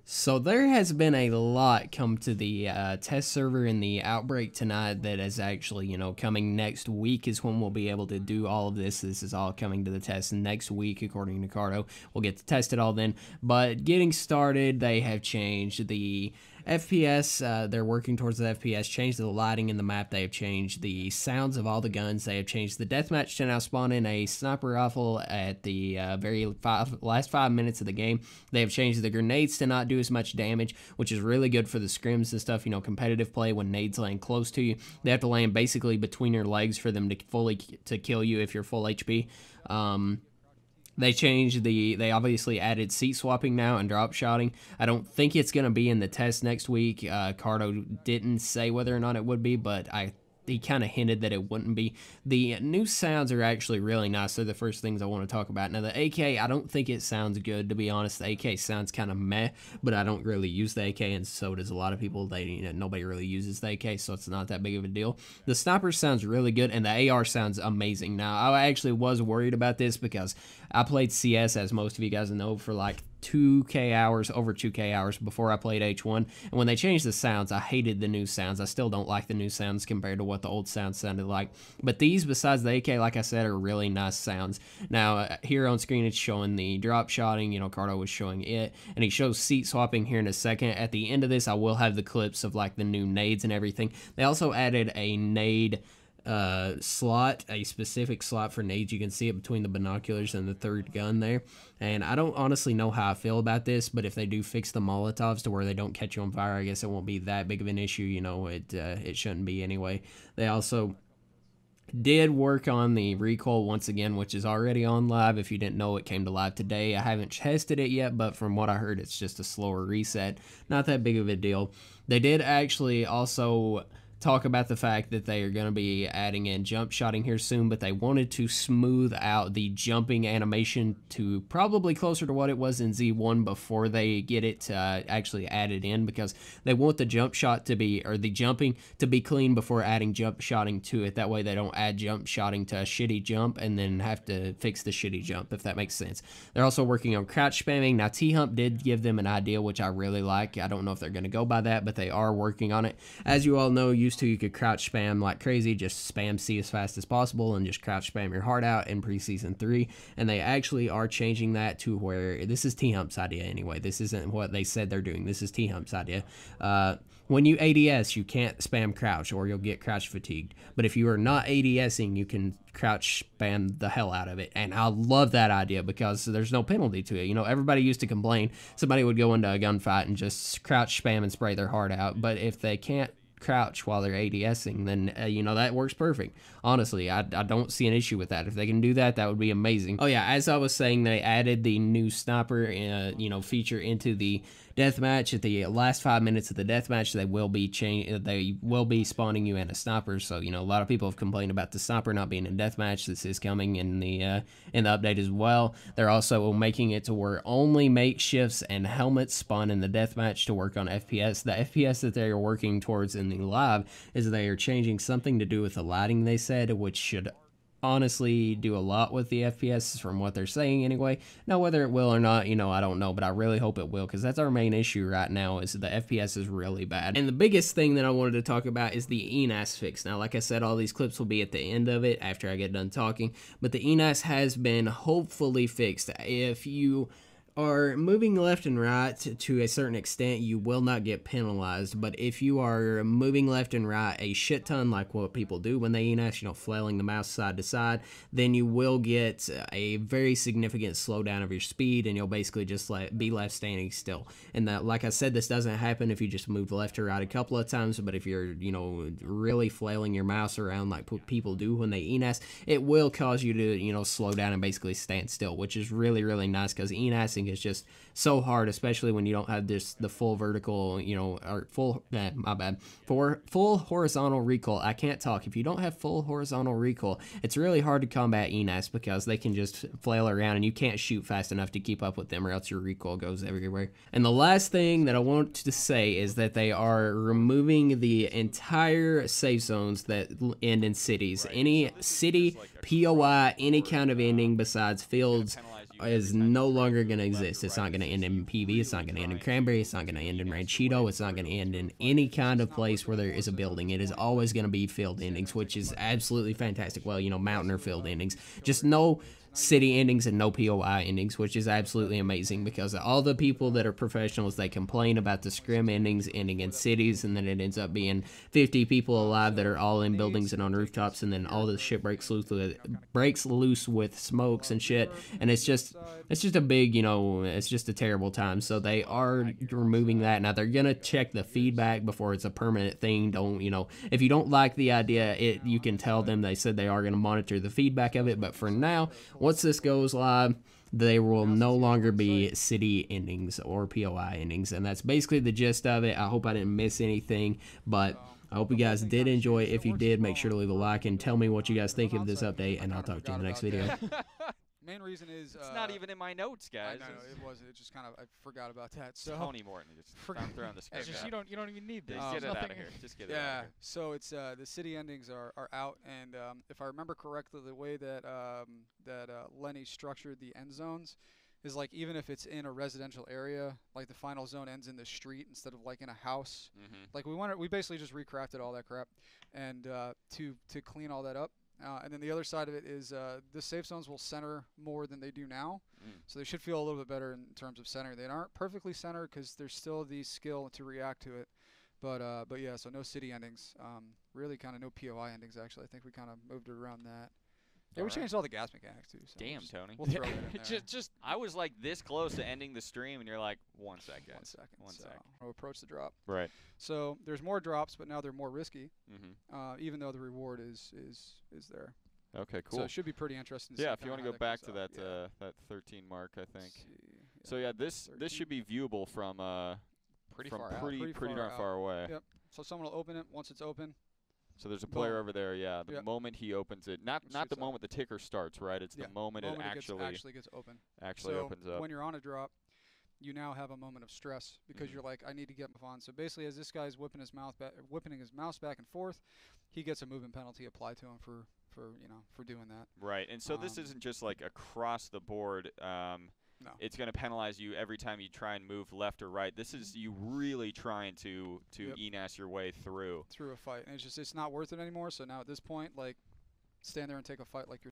So there has been a lot come to the test server in the Outbreak tonight that is actually, coming next week is when we'll be able to do all of this. This is all coming to the test next week, according to Cardo. We'll get to test it all then. But getting started, they have changed the FPS, they're working towards the FPS, changed the lighting in the map, they have changed the sounds of all the guns, they have changed the deathmatch to now spawn in a sniper rifle at the last 5 minutes of the game. They have changed the grenades to not do as much damage, which is really good for the scrims and stuff, competitive play when nades land close to you. They have to land basically between your legs for them to fully kill you if you're full HP. They obviously added seat swapping now and drop shotting. I don't think it's going to be in the test next week. Cardo didn't say whether or not it would be, but he kind of hinted that it wouldn't be. The new sounds are actually really nice. They're the first things I want to talk about. Now, the AK, I don't think it sounds good, to be honest. The AK sounds kind of meh, but I don't really use the AK, and so does a lot of people. Nobody really uses the AK, so it's not that big of a deal. The sniper sounds really good, and the AR sounds amazing. Now, I actually was worried about this because I played CS, as most of you guys know, for like 2K hours, over 2K hours before I played H1, and when they changed the sounds, I hated the new sounds. I still don't like the new sounds compared to what the old sounds sounded like, but these, besides the AK, like I said, are really nice sounds. Now, here on screen, it's showing the drop shotting, Cardo was showing it, and he shows seat swapping here in a second. At the end of this, I will have the clips of like the new nades and everything. They also added a nade slot, a specific slot for nades. You can see it between the binoculars and the third gun there, and I don't honestly know how I feel about this, but if they do fix the Molotovs to where they don't catch you on fire, I guess it won't be that big of an issue. It shouldn't be anyway. They also did work on the recoil once again, which is already on live. If you didn't know, it came to live today. I haven't tested it yet, but from what I heard, it's just a slower reset. Not that big of a deal. They did actually also talk about the fact that they are going to be adding in jump shotting here soon, but they wanted to smooth out the jumping animation to probably closer to what it was in Z1 before they get it actually added in, because they want the jump shot to be, or the jumping to be clean before adding jump shotting to it. That way they don't add jump shotting to a shitty jump and then have to fix the shitty jump, if that makes sense. They're also working on crouch spamming. Now, T-Hump did give them an idea, which I really like. I don't know if they're going to go by that, but they are working on it. As you all know, used to, you could crouch spam like crazy, just spam C as fast as possible and just crouch spam your heart out in preseason 3, and they actually are changing that to where, this is T-Hump's idea anyway, this isn't what they said they're doing, this is T-Hump's idea. When you ADS, you can't spam crouch or you'll get crouch fatigued, but if you are not ADSing, you can crouch spam the hell out of it, and I love that idea because there's no penalty to it. Everybody used to complain somebody would go into a gunfight and just crouch spam and spray their heart out, but if they can't crouch while they're ADSing, then that works perfect. Honestly, I don't see an issue with that. If they can do that, that would be amazing. Oh yeah, as I was saying, they added the new sniper feature into the deathmatch. At the last 5 minutes of the deathmatch, they will be spawning you in a sniper. So a lot of people have complained about the sniper not being in deathmatch. This is coming in the update as well. They're also making it to where only makeshifts and helmets spawn in the deathmatch to work on FPS. The FPS that they are working towards in the live is they are changing something to do with the lighting, they said, which should honestly do a lot with the FPS from what they're saying anyway. Now, whether it will or not, I don't know, but I really hope it will, because that's our main issue right now, is the FPS is really bad. And the biggest thing that I wanted to talk about is the ENAS fix. Now, like I said, all these clips will be at the end of it after I get done talking, but the ENAS has been hopefully fixed. If you are moving left and right to a certain extent, you will not get penalized, but if you are moving left and right a shit ton, like what people do when they ENAS, flailing the mouse side to side, then you will get a very significant slowdown of your speed, and you'll basically just be left standing still. And that, like I said, this doesn't happen if you just move left or right a couple of times, but if you're, really flailing your mouse around like people do when they ENAS, it will cause you to, slow down and basically stand still, which is really, really nice, because ENASing is just so hard, especially when you don't have the full vertical, or full horizontal recoil. I can't talk. If you don't have full horizontal recoil, it's really hard to combat ENAS because they can just flail around and you can't shoot fast enough to keep up with them, or else your recoil goes everywhere. And the last thing that I want to say is that they are removing the entire safe zones that end in cities. Any city, POI, any kind of ending besides fields is no longer going to exist. It's not going to end in PV. It's not going to end in Cranberry. It's not going to end in Ranchito. It's not going to end in any kind of place where there is a building. It is always going to be filled endings, which is absolutely fantastic. Well, you know, mountain or filled endings. Just no city endings and no POI endings, which is absolutely amazing, because all the people that are professionals, they complain about the scrim endings ending in cities, and then it ends up being 50 people alive that are all in buildings and on rooftops, and then all the shit breaks loose with smokes and shit, and it's just a big, you know, it's just a terrible time. So they are removing that. Now they're gonna check the feedback before it's a permanent thing. Don't, you know, if you don't like the idea, you can tell them. They said they are going to monitor the feedback of it, but for now, once this goes live, they will no longer be city endings or POI endings, and that's basically the gist of it. I hope I didn't miss anything, but I hope you guys did enjoy it. If you did, make sure to leave a like and tell me what you guys think of this update, and I'll talk to you in the next video. Main reason is it's not even in my notes, guys. I know, it wasn't. It just kind of, I forgot about that. So Tony Morton, I'm throwing the script. You don't even need this. Just get it out of here. Just get it out of here. So it's the city endings are out, and if I remember correctly, the way that Lenny structured the end zones is like, even if it's in a residential area, like the final zone ends in the street instead of like in a house. Like we basically just recrafted all that crap, and to clean all that up. And then the other side of it is the safe zones will center more than they do now, so they should feel a little bit better in terms of center. They aren't perfectly centered because there's still the skill to react to it, but yeah, so no city endings, really kind of no POI endings actually. I think we kind of moved it around that. Yeah, we changed all the gas mechanics too. So damn, Tony. We'll throw that in there. just I was like this close to ending the stream, and you're like, 1 second. 1 second. One second. We'll approach the drop. Right. So there's more drops, but now they're more risky. Even though the reward is there. Okay, cool. So it should be pretty interesting to see. Yeah, if you want to go back to that that 13 mark, I think. So yeah, this should be viewable from pretty darn far away. Yep. So someone will open it. Once it's open. So there's a player over there, yeah. The moment he opens it, not the moment the ticker starts, right? It's the moment it actually gets open. Opens up. When you're on a drop, you now have a moment of stress because you're like, I need to get on. So basically, as this guy's whipping his mouse back and forth, he gets a movement penalty applied to him for doing that. Right. And so this isn't just like across the board. No. It's going to penalize you every time you try and move left or right. This is you really trying to ENAS your way through a fight, and it's not worth it anymore. So now at this point, like, stand there and take a fight like you're